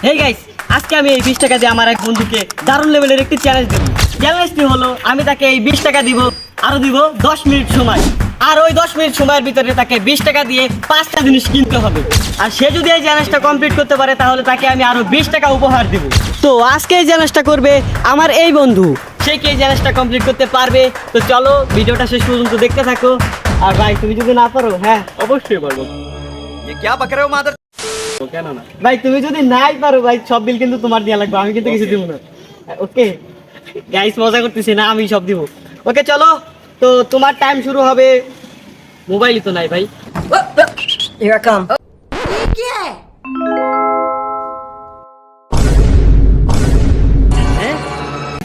Hey guys, আজকে আমি এই 20 টাকা দিয়ে আমার এক বন্ধুকে দারুণ লেভেলের একটি চ্যালেঞ্জ দেব। চ্যালেঞ্জটি হলো আমি তাকে এই 20 টাকা দিব, আরো দিব 10 মিনিট সময়। আর ওই 10 মিনিট সময়ের ভিতরে তাকে 20 টাকা দিয়ে 5টা জিনিস কিনতে হবে। আর সে যদি এই চ্যালেঞ্জটা কমপ্লিট করতে পারে তাহলে তাকে আমি আরো 20 টাকা উপহার দেব। তো আজকে এই চ্যালেঞ্জটা করবে আমার এই বন্ধু। সে কি এই চ্যালেঞ্জটা কমপ্লিট করতে পারবে? তো চলো ভিডিওটা শেষ পর্যন্ত দেখতে থাকো। আর ভাই তুমি যদি না পারো, হ্যাঁ অবশ্যই পারবো। কেন না ভাই, তুমি যদি নাই পারো ভাই, সব বিল কিন্তু তোমার দেয়া লাগবে, আমি কিন্তু কিছু দিব না। ওকে গাইস, মজা করতেছি না, আমি সব দিব। ওকে চলো, তো তোমার টাইম শুরু হবে। মোবাইলই তো নাই ভাই। Here I come. হ্যাঁ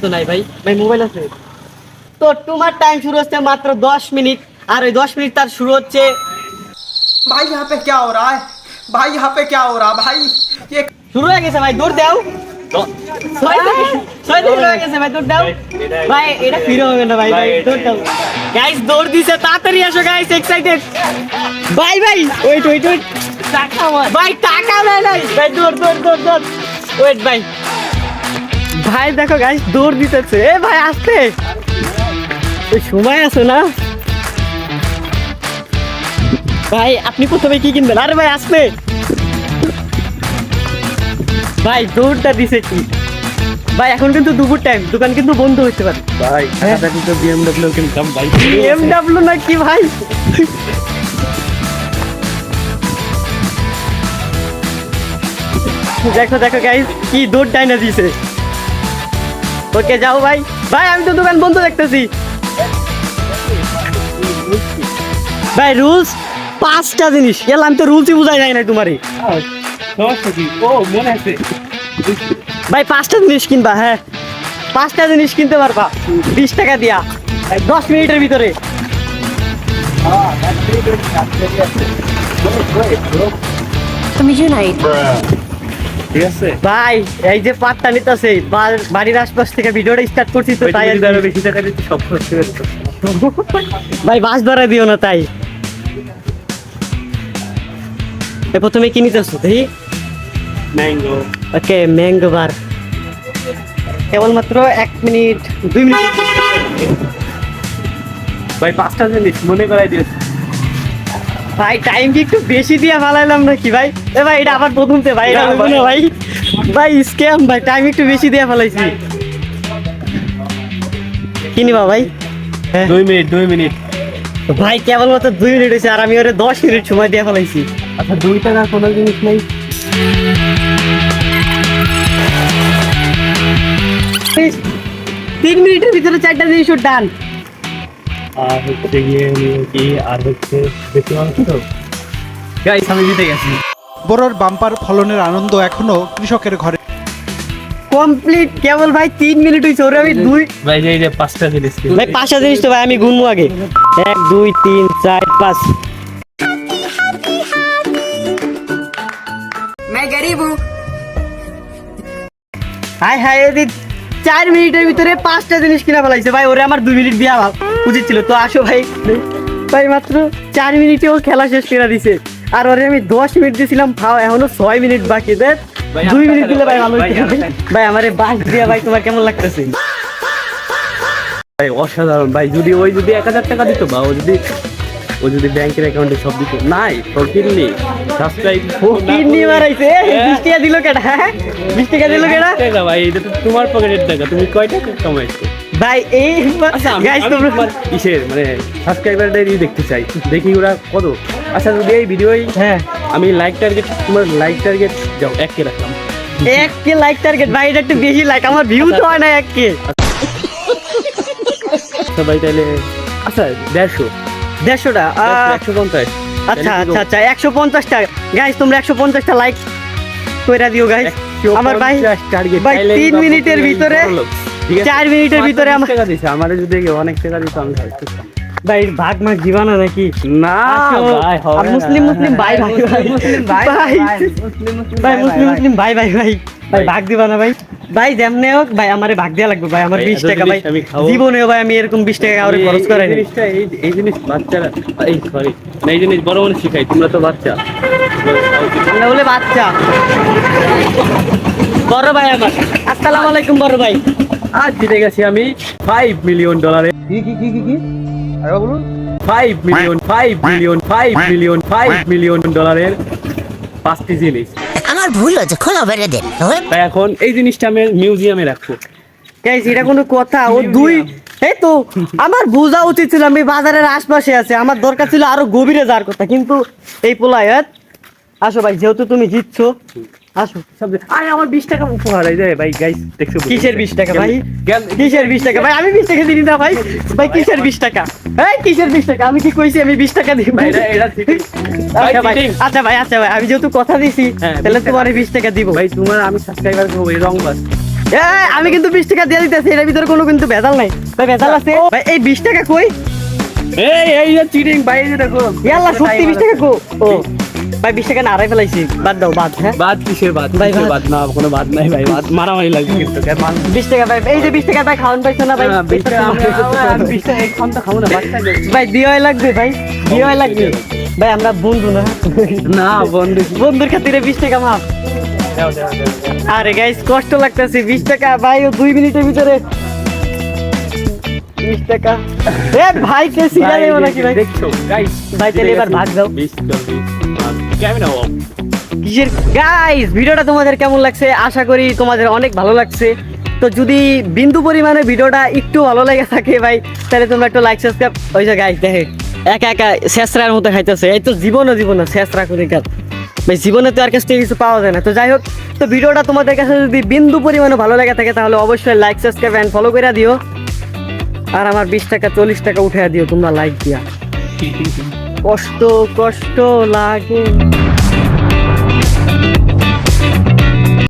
তো নাই ভাই, ভাই মোবাইল আছে তো। তোমার টাইম শুরু হচ্ছে মাত্র 10 মিনিট। আর ওই 10 মিনিট তার শুরু হচ্ছে। भाई यहाँ पे क्या हो रहा है? भाई यहाँ पे क्या हो रहा है? भाई ये শুরু হয়ে গেছে ভাই, দৌড় দাও। 6 দিন হয়ে গেছে ভাই, দৌড় দাও ভাই। এটা ফিরে হবে না ভাই, ভাই দৌড় দাও। গাইস দৌড় দিছে, তাড়াতাড়ি আসো গাইস, এক্সাইটেড। ভাই ভাই ওয়েট ওয়েট ওয়েট, টাকা ভাই, টাকা নাই নাই ভাই, দৌড় দৌড় দৌড় দৌড়। ওয়েট ভাই, ভাই দেখো গাইস দৌড় দিতেছে। এ ভাই আসতে সময় আছে না ভাই? আপনি প্রথমে কি কিনবেন? আরে ভাই আসবে ভাই, দৌড়টা দিছে কি ভাই? এখন কিন্তু দুপুর টাইম, দোকান কিন্তু বন্ধ হতে পারে ভাই। টাকাটা কিন্তু বিএমডব্লিউ কিনতাম ভাই। BMW না কি ভাই? দেখো দেখো গাইস কি দৌড় ডাইনা দিছে। ওকে যাও ভাই। ভাই আমি তো দোকান বন্ধ দেখতেছি ভাই। রুলস 5টা জিনিস, এলাম তো রুলসই বুঝাই যায় না তোমারে সমস্যা কি? ও মনে আছে ভাই। 5টা জিনিস কিনবা, হ্যাঁ 5টা জিনিস কিনতে পারবা 20 টাকা দিয়া 10 মিনিটের ভিতরে। ঠিক আছে ভাই এই যে পাটটা নিতেছে, বাড়ির আশপাশ থেকে ভিডিওটা স্টার্ট করছি তো তাই আর কি। আরো বেশি টাকা দিতে সব করতে পারতো। ভাই বাস ধরা দিও না তাই। প্রথমে কি নিতেছো দেখি? ম্যাঙ্গো। ওকে ম্যাঙ্গো বার, কেবলমাত্র 1 মিনিট 2 মিনিট। ভাই 5টা জিনিস মনে করাই দিয়েছে। ভাই টাইম কি একটু বেশি দিয়ে ফালাইলাম নাকি ভাই? এ ভাই এটা আবার প্রথমতে ভাই, এটা হইবো না ভাই। ভাই স্ক্যাম ভাই, টাইম একটু বেশি দিয়ে ফেলাইছি। কি নিবা ভাই? হ্যাঁ 2 মিনিট। ভাই কেবলমাত্র 2 মিনিট হয়েছে আর আমি ওরে 10 মিনিট সময় দিয়ে ফেলাইছি। আচ্ছা 2 টাকা কোনো জিনিস নেই? 3 মিনিটের ভিতরে 4টা জিনিস ডান। আর হচ্ছে গিয়ে কি আর হচ্ছে বেশি অংশ তো। গাইস আমি জিতে গেছি। বোরোর বাম্পার ফলনের আনন্দ এখনো কৃষকের ঘরে। কমপ্লিট কেবল ভাই 3 মিনিট হয়েছে, ওরে আমি 2 ভাই এই যে 5টা জিনিস ভাই 5টা জিনিস তো ভাই আমি গুনবো আগে। 1 2 3 4 5। मैं गरीब हूँ। হাই হাই এদিক 4 মিনিটের ভিতরে 5টা জিনিস কিনা ফেলাইছে ভাই। ওরে আমার 2 মিনিট দেওয়া উচিত ছিল। তো আসো ভাই, ভাই মাত্র 4 মিনিটে ও খেলা শেষ করে দিছে। আর ওরে আমি 10 মিনিট দিয়েছিলাম, ফাও এখনো 6 মিনিট বাকি। দেখ 2 মিনিট দিলে ভাই ভালো হইতো ভাই। আমারে বাস দিয়া ভাই, তোমার কেমন লাগতেছে? ভাই অসাধারণ ভাই। যদি 1000 টাকা দিত বা ও যদি ব্যাংকের অ্যাকাউন্টে সব দিত। নাই ফকির নেই, সাবস্ক্রাইব কিডনি মারাইছে। 20 টাকা দিল কেডা? হ্যাঁ 20 টাকা দিল কেডা টাকা ভাই? এটা তো তোমার পকেটের টাকা। তুমি কয় টাকা কামাইছো ভাই? এই গাইস আমি তোমরা তোমার কিসের মানে সাবস্ক্রাইবারটাই দেখতে চাই, দেখি ওরা কত। আচ্ছা যদি এই ভিডিওই হ্যাঁ আমি লাইক টার্গেট, তোমার লাইক টার্গেট যাও 1K রাখলাম। 1K লাইক টার্গেট ভাই, এটা একটু বেশি লাইক। আমার ভিউ তো হয় না 1K। আচ্ছা ভাই তাহলে আচ্ছা 150 150টা 150। আচ্ছা আচ্ছা আচ্ছা 150 টাকা। গাইস তোমরা 150টা লাইক কইরা দিও গাইস। আমার ভাই টার্গেট ভাই 3 মিনিটের ভিতরে 4 মিনিটের ভিতরে আমার টাকা দিছে। আমার যদি অনেক টাকা দিত আমি খাইতাম। ভাই ভাগ মাগ জীবন নাকি না ভাই আর মুসলিম মুসলিম ভাই ভাই মুসলিম ভাই ভাই ভাই মুসলিম মুসলিম ভাই ভাই ভাই ভাই ভাগ দিবা না ভাই? ভাই যেমনে হোক ভাই আমারে ভাগ দেয়া লাগবে ভাই। আমার 20 টাকা ভাই, জীবনেও ভাই আমি এরকম 20 টাকা কাউরে খরচ করাই নাই। এই জিনিস বাচ্চারা, এই সরি না, এই জিনিস বড় মানুষ শিখাই। তোমরা তো বাচ্চা, আমরা বলে বাচ্চা। বড় ভাই আমার। আসসালামু আলাইকুম বড় ভাই। আজ জিতে গেছি আমি $5 মিলিয়ন। কি আরে বলুন। $5 মিলিয়ন পাঁচটি জিনিস। আমার ভুল হচ্ছে, খোলা বেড়ে দেন। তাই এখন এই জিনিসটা আমি মিউজিয়ামে রাখবো। গাইস এটা কোনো কথা? ও দুই এই তো আমার বোঝা উচিত ছিল আমি বাজারের আশপাশে আছে, আমার দরকার ছিল আরো গভীরে যাওয়ার কথা, কিন্তু এই পোলায়াত। আসো ভাই, যেহেতু তুমি জিতছো আসো। আরে আমার 20 টাকা উপহার এই যে ভাই, গাইস দেখছো? কিসের 20 টাকা ভাই? কিসের 20 টাকা ভাই? আমি 20 টাকা দিই না ভাই। ভাই কিসের 20 টাকা? এই কিসের 20 টাকা? আমি কি কইছি আমি 20 টাকা দিই ভাই? এটা ঠিক। আচ্ছা ভাই, আচ্ছা ভাই, আমি যেহেতু কথা দিছি হ্যাঁ, তাহলে 20 টাকা। তোমার 20 টাকা দিব। ভাই তোমার আমি সাবস্ক্রাইবার করব এই রং বাস। আমি কিন্তু 20 টাকা দিয়ে দিতেছি, এর ভিতরে কোনো কিন্তু ভেজাল নাই ভাই। ভেজাল আছে ভাই? এই 20 টাকা কই? এই যে চিটিং ভাই, এই যে দেখো। ইয়াল্লা সত্যি 20 টাকা কো? ও ভাই 20 টাকা না হারাই ফেলাইছি, বাদ দাও বাদ। হ্যাঁ বাদ কিসের বাদ? ভাই, কিসের বাদ। বাদ? না কোনো বাদ নাই ভাই, বাদ মারামারি লাগবে কিন্তু। 20 টাকা ভাই, এই যে 20 টাকা ভাই খাওয়ান পাইছো না ভাই? 20 টাকা আমি 20 টাকা এই খামটা খাবো না, বাচ্চা দেখ। ভাই দিওয়াই লাগবে ভাই, দিওয়াই লাগবে ভাই। আমরা বন্ধু না? না বন্ধু, বন্ধুর খাতিরে 20 টাকা মাফ। দাও দাও দাও। আরে গাইস কষ্ট লাগতেছে, 20 টাকা ভাই ও 2 মিনিটের ভিতরে 20 টাকা। এ ভাই কে সিরিয়াল এলো নাকি ভাই? দেখছো গাইস? ভাই, তাহলে এবার ভাগ দাও। 20 কেমন হবে? কিসের গাইস? ভিডিওটা তোমাদের কেমন লাগছে? আশা করি তোমাদের অনেক ভালো লাগছে। তো যদি বিন্দু পরিমাণে ভিডিওটা একটু ভালো লেগে থাকে ভাই, তাহলে তোমরা একটু লাইক সাবস্ক্রাইব। ওই যে গাইস দেখে একা একা শেষরার মতো খাইতেছে, এই তো জীবন শেষরা করে কাজ ভাই। জীবনে তো আর কাছ থেকে কিছু পাওয়া যায় না। তো যাই হোক, তো ভিডিওটা তোমাদের কাছে যদি বিন্দু পরিমাণে ভালো লেগে থাকে তাহলে অবশ্যই লাইক সাবস্ক্রাইব এন্ড ফলো করে দিও। আর আমার 20 টাকা 40 টাকা উঠে দিও তোমরা লাইক দিয়া। কষ্ট লাগে।